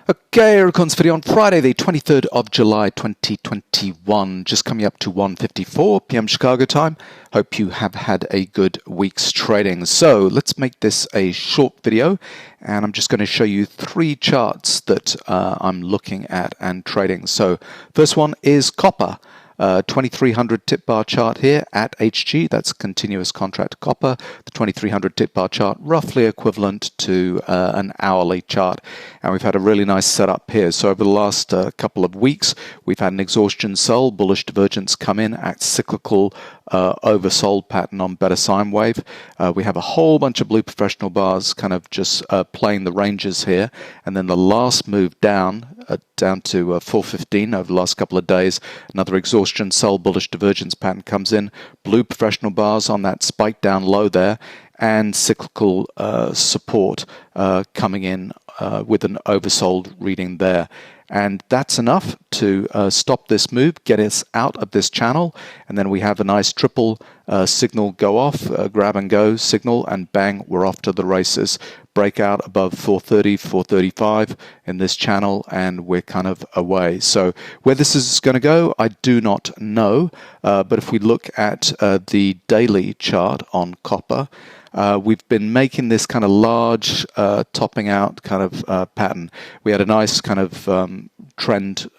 Okay, Recons video on Friday, the 23rd of July, 2021, just coming up to 1:54 p.m. Chicago time. Hope you have had a good week's trading. So let's make this a short video, and I'm just going to show you three charts that I'm looking at and trading. So first one is copper. 2300 tip bar chart here at HG, that's continuous contract copper. The 2300 tip bar chart roughly equivalent to an hourly chart, and we've had a really nice setup here. So over the last couple of weeks we've had an exhaustion sell, bullish divergence come in at cyclical oversold pattern on better sine wave. We have a whole bunch of blue professional bars kind of just playing the ranges here, and then the last move down to 415 over the last couple of days, another exhaustion sell, bullish divergence pattern comes in, blue professional bars on that spike down low there, and cyclical support coming in with an oversold reading there. And that's enough to stop this move, get us out of this channel, and then we have a nice triple signal go off, grab and go signal, and bang, we're off to the races. Breakout above 430, 435 in this channel, and we're kind of away. So where this is going to go, I do not know, but if we look at the daily chart on copper, we've been making this kind of large topping out kind of pattern. We had a nice kind of trend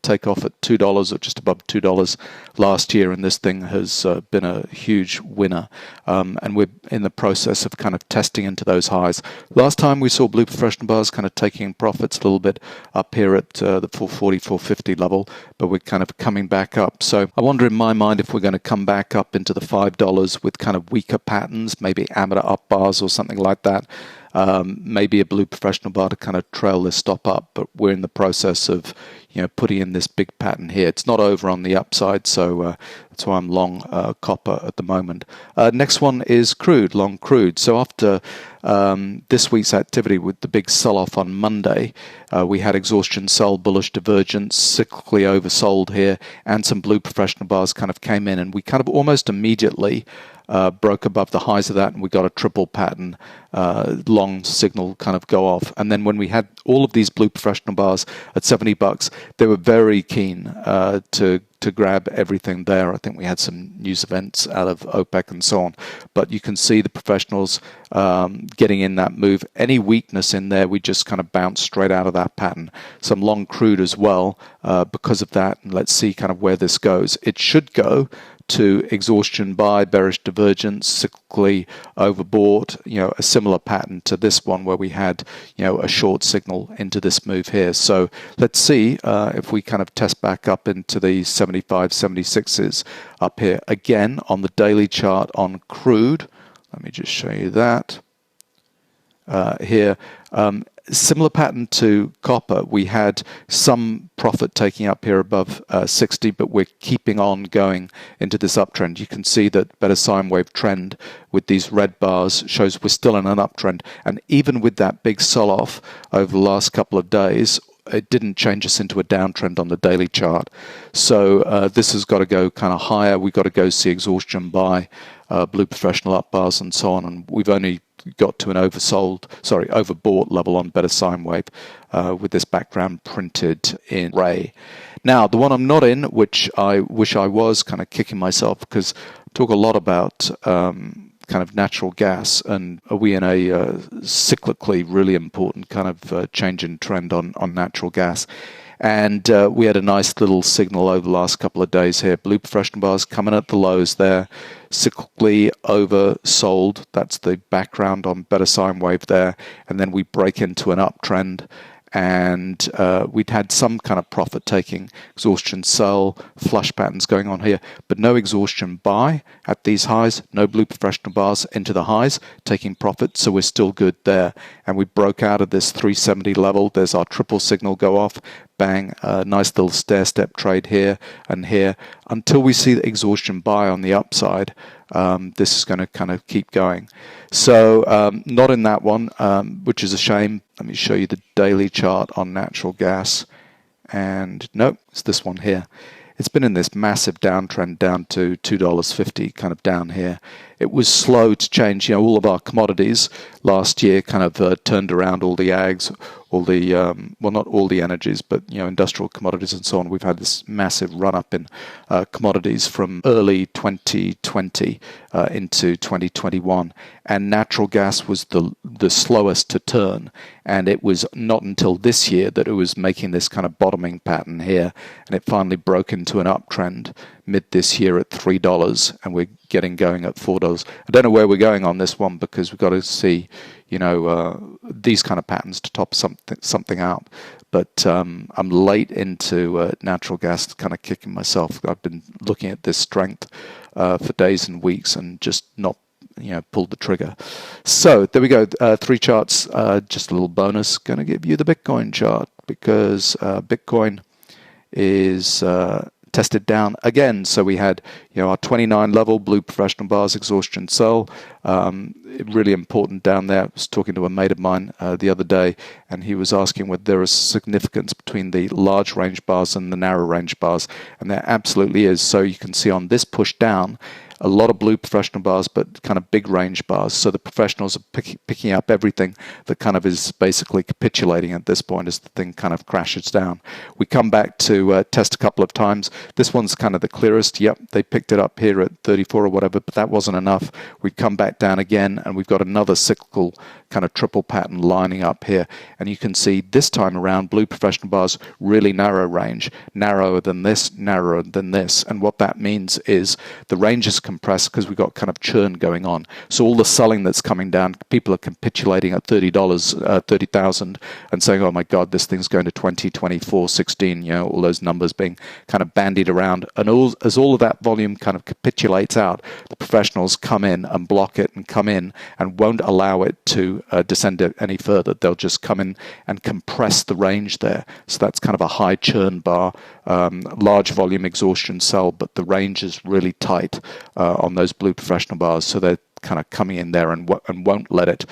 take off at $2 or just above $2 last year, and this thing has been a huge winner, and we're in the process of kind of testing into those highs. Last time we saw blue professional bars kind of taking profits a little bit up here at the 440, 450 level, but we're kind of coming back up. So I wonder in my mind if we're going to come back up into the $5 with kind of weaker patterns, maybe amateur up bars or something like that. Maybe a blue professional bar to kind of trail this stop up, but we're in the process of putting in this big pattern here. It's not over on the upside, so that's why I'm long copper at the moment. Next one is crude, long crude. So after this week's activity with the big sell-off on Monday, we had exhaustion sell, bullish divergence, cyclically oversold here, and some blue professional bars kind of came in, and we kind of almost immediately broke above the highs of that, and we got a triple pattern long signal kind of go off. And then when we had all of these blue professional bars at $70, they were very keen to grab everything there. I think we had some news events out of OPEC and so on, but you can see the professionals getting in that move. Any weakness in there, we just kind of bounce straight out of that pattern. Some long crude as well because of that, and let's see kind of where this goes. It should go to exhaustion buy, bearish divergence, cyclically overbought, a similar pattern to this one where we had, a short signal into this move here. So let's see if we kind of test back up into the 75, 76s up here. Again, on the daily chart on crude, let me just show you that here. Similar pattern to copper. We had some profit taking up here above 60, but we're keeping on going into this uptrend. You can see that better sine wave trend with these red bars shows we're still in an uptrend, and even with that big sell-off over the last couple of days, it didn't change us into a downtrend on the daily chart. So this has got to go kind of higher. We've got to go see exhaustion buy, blue professional up bars and so on, and we've only got to an overbought level on better sine wave with this background printed in gray. Now, the one I'm not in, which I wish I was, kind of kicking myself, because I talk a lot about kind of natural gas, and are we in a cyclically really important kind of change in trend on natural gas. And we had a nice little signal over the last couple of days here. Blue professional bars coming at the lows there, cyclically oversold. That's the background on better sine wave there. And then we break into an uptrend, and we'd had some kind of profit taking, exhaustion sell, flush patterns going on here, but no exhaustion buy at these highs, no blue professional bars into the highs taking profit, so we're still good there. And we broke out of this 370 level. There's our triple signal go off, bang, a nice little stair step trade here and here until we see the exhaustion buy on the upside. This is going to kind of keep going. So not in that one, which is a shame. Let me show you the daily chart on natural gas. And nope, it's this one here. It's been in this massive downtrend down to $2.50, kind of down here. It was slow to change. All of our commodities last year kind of turned around, all the ags, well, not all the energies, but industrial commodities and so on. We've had this massive run up in commodities from early 2020 into 2021, and natural gas was the slowest to turn, and it was not until this year that it was making this kind of bottoming pattern here, and it finally broke into an uptrend mid this year at $3, and we're getting going at $4. I don't know where we're going on this one, because we've got to see these kind of patterns to top something out. But I'm late into natural gas, kind of kicking myself. I've been looking at this strength for days and weeks and just not pulled the trigger. So there we go. 3 charts, just a little bonus. Going to give you the Bitcoin chart, because Bitcoin is tested down again. So we had our 29 level, blue professional bars, exhaustion sell. Really important down there. I was talking to a mate of mine the other day, and he was asking whether there is significance between the large range bars and the narrow range bars, and there absolutely is. So you can see on this push down, a lot of blue professional bars, but kind of big range bars. So the professionals are picking up everything that kind of is basically capitulating at this point as the thing kind of crashes down. We come back to test a couple of times. This one's kind of the clearest. Yep, they picked it up here at 34 or whatever, but that wasn't enough. We come back down again, and we've got another cyclical kind of triple pattern lining up here. And you can see this time around, blue professional bars, really narrow range, narrower than this, narrower than this. And what that means is the range is compressed because we've got kind of churn going on. So all the selling that's coming down, people are capitulating at $30, 30,000, and saying, oh my God, this thing's going to 20, 24, 16, all those numbers being kind of bandied around. And as all of that volume kind of capitulates out, the professionals come in and block it and come in and won't allow it to descend it any further. They'll just come in and compress the range there. So that's kind of a high churn bar, large volume exhaustion sell, but the range is really tight on those blue professional bars. So they're kind of coming in there and won't let it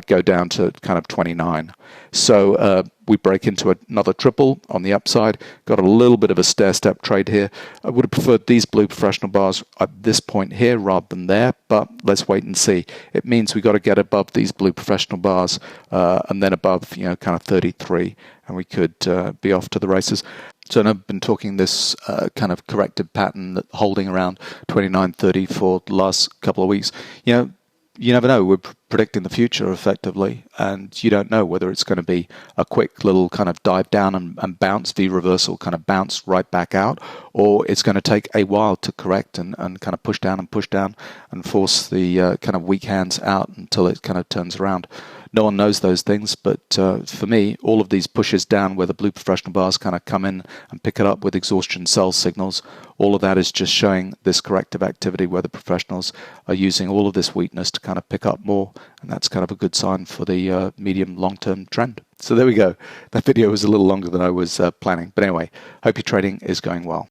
go down to kind of 29. So we break into another triple on the upside. Got a little bit of a stair-step trade here. I would have preferred these blue professional bars at this point here rather than there, but let's wait and see. It means we got to get above these blue professional bars and then above, kind of 33, and we could be off to the races. So I've been talking this kind of corrective pattern that holding around 29.30 for the last couple of weeks. You never know. We're predicting the future effectively, and you don't know whether it's going to be a quick little kind of dive down and bounce, V-reversal, kind of bounce right back out, or it's going to take a while to correct and kind of push down and force the kind of weak hands out until it kind of turns around. No one knows those things, but for me, all of these pushes down where the blue professional bars kind of come in and pick it up with exhaustion sell signals, all of that is just showing this corrective activity where the professionals are using all of this weakness to kind of pick up more, and that's kind of a good sign for the medium long-term trend. So there we go. That video was a little longer than I was planning, but anyway, hope your trading is going well.